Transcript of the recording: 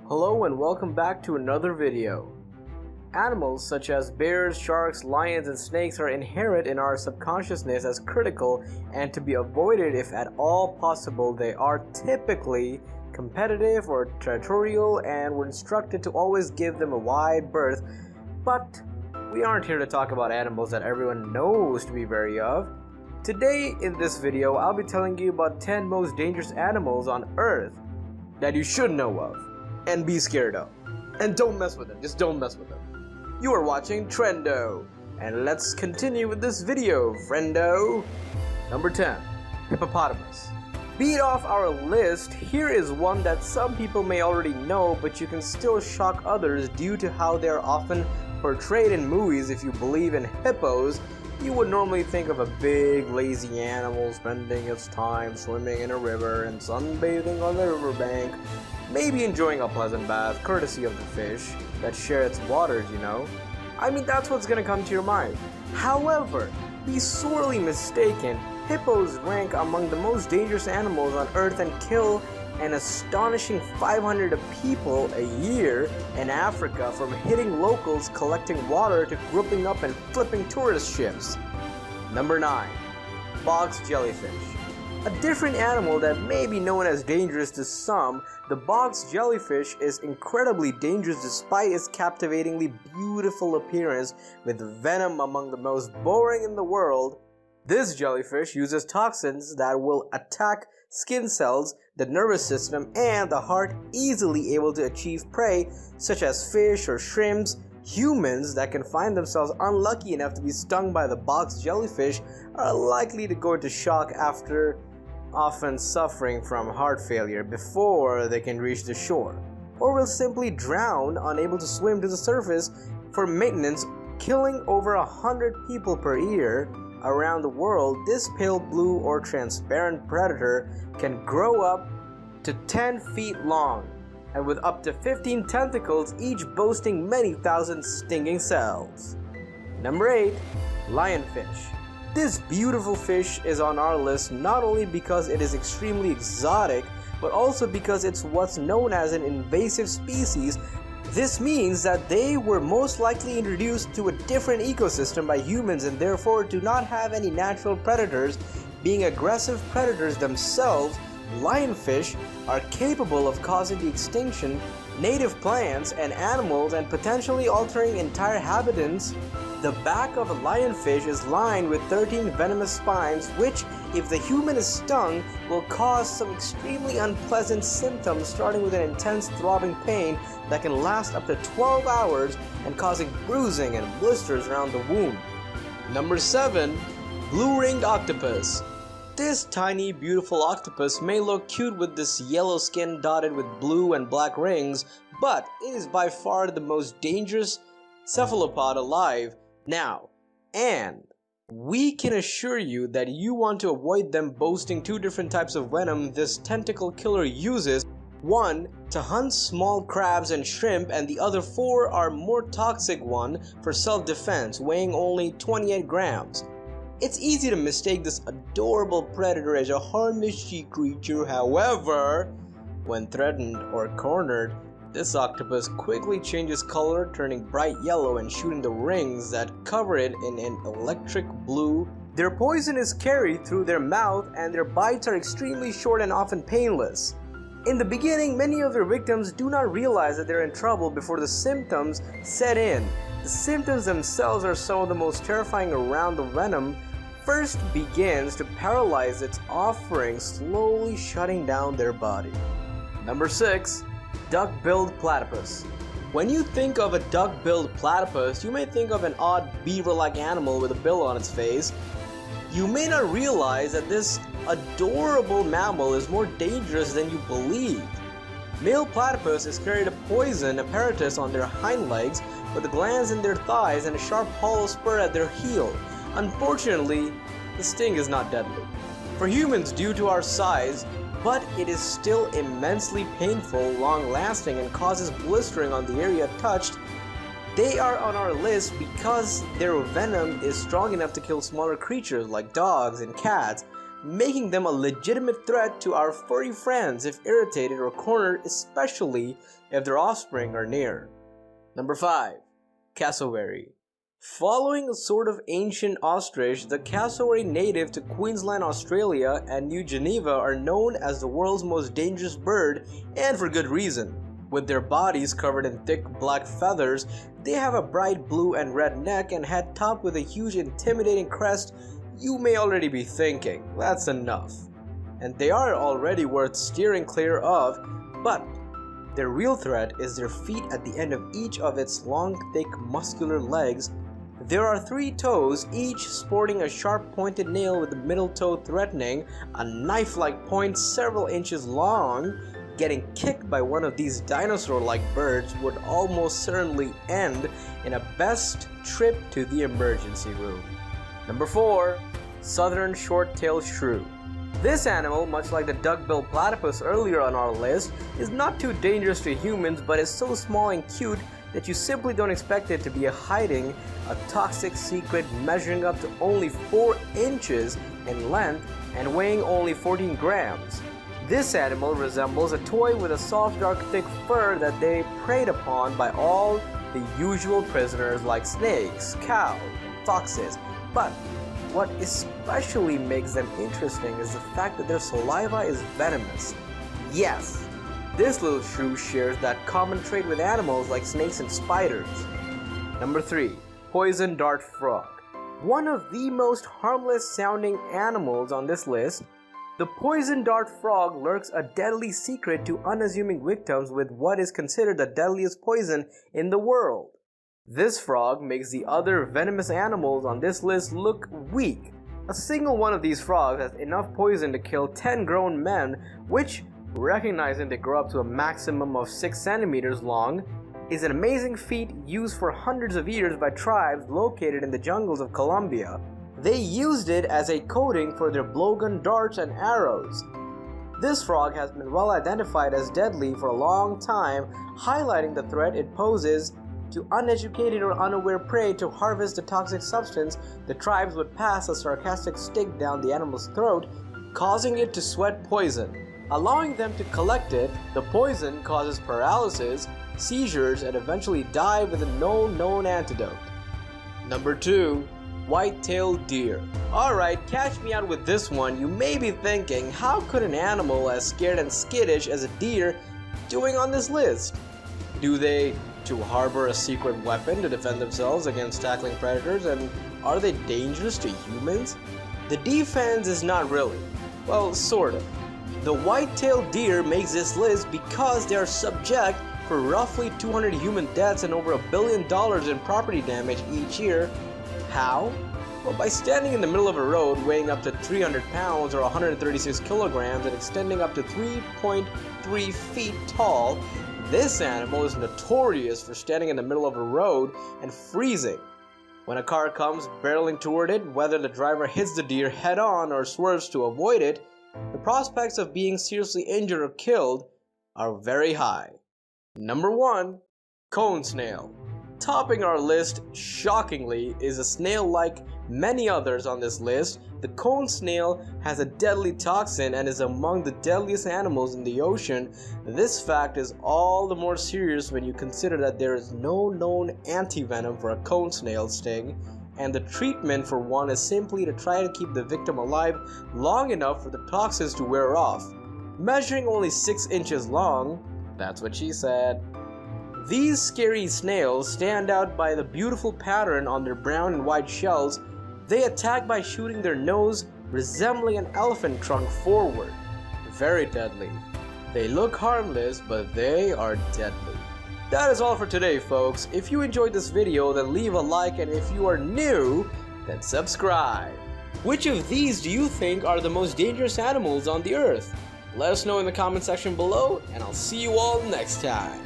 Hello and welcome back to another video. Animals such as bears, sharks, lions, and snakes are inherent in our subconsciousness as critical and to be avoided if at all possible. They are typically competitive or territorial, and we're instructed to always give them a wide berth. But we aren't here to talk about animals that everyone knows to be wary of. Today in this video, I'll be telling you about 10 most dangerous animals on Earth that you should know of and be scared of. And don't mess with them, just don't mess with them. You are watching Trendo, and let's continue with this video, friendo. Number 10, hippopotamus. Beat off our list, here is one that some people may already know, but you can still shock others due to how they're often portrayed in movies. If you believe in hippos, you would normally think of a big, lazy animal spending its time swimming in a river and sunbathing on the riverbank, maybe enjoying a pleasant bath courtesy of the fish that share its waters, you know. I mean, that's what's gonna come to your mind. However, be sorely mistaken. Hippos rank among the most dangerous animals on Earth and kill an astonishing 500 people a year in Africa, from hitting locals collecting water to grouping up and flipping tourist ships. Number 9. Box jellyfish. A different animal that may be known as dangerous to some, the box jellyfish is incredibly dangerous despite its captivatingly beautiful appearance, with venom among the most boring in the world. This jellyfish uses toxins that will attack skin cells, the nervous system, and the heart, easily able to achieve prey such as fish or shrimps. Humans that can find themselves unlucky enough to be stung by the box jellyfish are likely to go into shock after often suffering from heart failure before they can reach the shore, or will simply drown, unable to swim to the surface for maintenance, killing over 100 people per year around the world. This pale blue or transparent predator can grow up to 10 feet long and with up to 15 tentacles, each boasting many thousand stinging cells. Number 8. Lionfish. This beautiful fish is on our list not only because it is extremely exotic, but also because it's what's known as an invasive species. This means that they were most likely introduced to a different ecosystem by humans and therefore do not have any natural predators. Being aggressive predators themselves, lionfish are capable of causing the extinction native plants and animals and potentially altering entire habitats. The back of a lionfish is lined with 13 venomous spines, which, if the human is stung, will cause some extremely unpleasant symptoms, starting with an intense throbbing pain that can last up to 12 hours and causing bruising and blisters around the wound. Number 7. Blue-ringed octopus. This tiny, beautiful octopus may look cute with this yellow skin dotted with blue and black rings, but it is by far the most dangerous cephalopod alive now, and we can assure you that you want to avoid them, boasting 2 different types of venom this tentacle killer uses. One to hunt small crabs and shrimp, and the other 4 are more toxic, one for self-defense, weighing only 28 grams. It's easy to mistake this adorable predator as a harmless sea creature. However, when threatened or cornered, this octopus quickly changes color, turning bright yellow and shooting the rings that cover it in an electric blue. Their poison is carried through their mouth, and their bites are extremely short and often painless. In the beginning, many of their victims do not realize that they're in trouble before the symptoms set in. The symptoms themselves are some of the most terrifying around. The venom first begins to paralyze its offspring, slowly shutting down their body. Number 6. Duckbilled platypus. When you think of a duck-billed platypus, you may think of an odd beaver-like animal with a bill on its face. You may not realize that this adorable mammal is more dangerous than you believe. Male platypus is carried a poison apparatus on their hind legs, with the glands in their thighs and a sharp hollow spur at their heel. Unfortunately, the sting is not deadly for humans due to our size, but it is still immensely painful, long-lasting, and causes blistering on the area touched. They are on our list because their venom is strong enough to kill smaller creatures like dogs and cats, making them a legitimate threat to our furry friends if irritated or cornered, especially if their offspring are near. Number 5. Cassowary. Following a sort of ancient ostrich, the cassowary native to Queensland, Australia and New Geneva are known as the world's most dangerous bird, and for good reason. With their bodies covered in thick black feathers, they have a bright blue and red neck and head topped with a huge intimidating crest. You may already be thinking, that's enough. And they are already worth steering clear of, but their real threat is their feet at the end of each of its long, thick, muscular legs. There are 3 toes, each sporting a sharp-pointed nail with the middle toe threatening a knife-like point several inches long. Getting kicked by one of these dinosaur-like birds would almost certainly end in a best trip to the emergency room. Number 4. Southern Short-tailed Shrew. This animal, much like the Duckbilled Platypus earlier on our list, is not too dangerous to humans but is so small and cute that you simply don't expect it to be hiding a toxic secret measuring up to only 4 inches in length and weighing only 14 grams. This animal resembles a toy with a soft, dark, thick fur that they preyed upon by all the usual prisoners like snakes, cows, and foxes. But what especially makes them interesting is the fact that their saliva is venomous. Yes, this little shrew shares that common trait with animals like snakes and spiders. Number 3. Poison dart frog. One of the most harmless sounding animals on this list, the poison dart frog lurks a deadly secret to unassuming victims with what is considered the deadliest poison in the world. This frog makes the other venomous animals on this list look weak. A single one of these frogs has enough poison to kill 10 grown men, which, recognizing they grow up to a maximum of 6 centimeters long, is an amazing feat used for hundreds of years by tribes located in the jungles of Colombia. They used it as a coating for their blowgun darts and arrows. This frog has been well identified as deadly for a long time, highlighting the threat it poses to uneducated or unaware prey. To harvest the toxic substance, the tribes would pass a sarcastic stick down the animal's throat, causing it to sweat poison. Allowing them to collect it, the poison causes paralysis, seizures, and eventually die with no known antidote. Number 2. Whitetailed Deer. Alright, catch me out with this one. You may be thinking, how could an animal as scared and skittish as a deer doing on this list? Do they to harbor a secret weapon to defend themselves against tackling predators, and are they dangerous to humans? The defense is not really. Well, sort of. The white-tailed deer makes this list because they are subject for roughly 200 human deaths and over $1 billion in property damage each year. How? Well, by standing in the middle of a road weighing up to 300 pounds or 136 kilograms and extending up to 3.3 feet tall, this animal is notorious for standing in the middle of a road and freezing. When a car comes barreling toward it, whether the driver hits the deer head-on or swerves to avoid it, the prospects of being seriously injured or killed are very high. Number 1. Cone snail. Topping our list, shockingly, is a snail like many others on this list. The cone snail has a deadly toxin and is among the deadliest animals in the ocean. This fact is all the more serious when you consider that there is no known antivenom for a cone snail sting, and the treatment for one is simply to try to keep the victim alive long enough for the toxins to wear off. Measuring only 6 inches long, that's what she said. These scary snails stand out by the beautiful pattern on their brown and white shells. They attack by shooting their nose, resembling an elephant trunk, forward. Very deadly. They look harmless, but they are deadly. That is all for today, folks. If you enjoyed this video, then leave a like, and if you are new, then subscribe. Which of these do you think are the most dangerous animals on the earth? Let us know in the comment section below, and I'll see you all next time.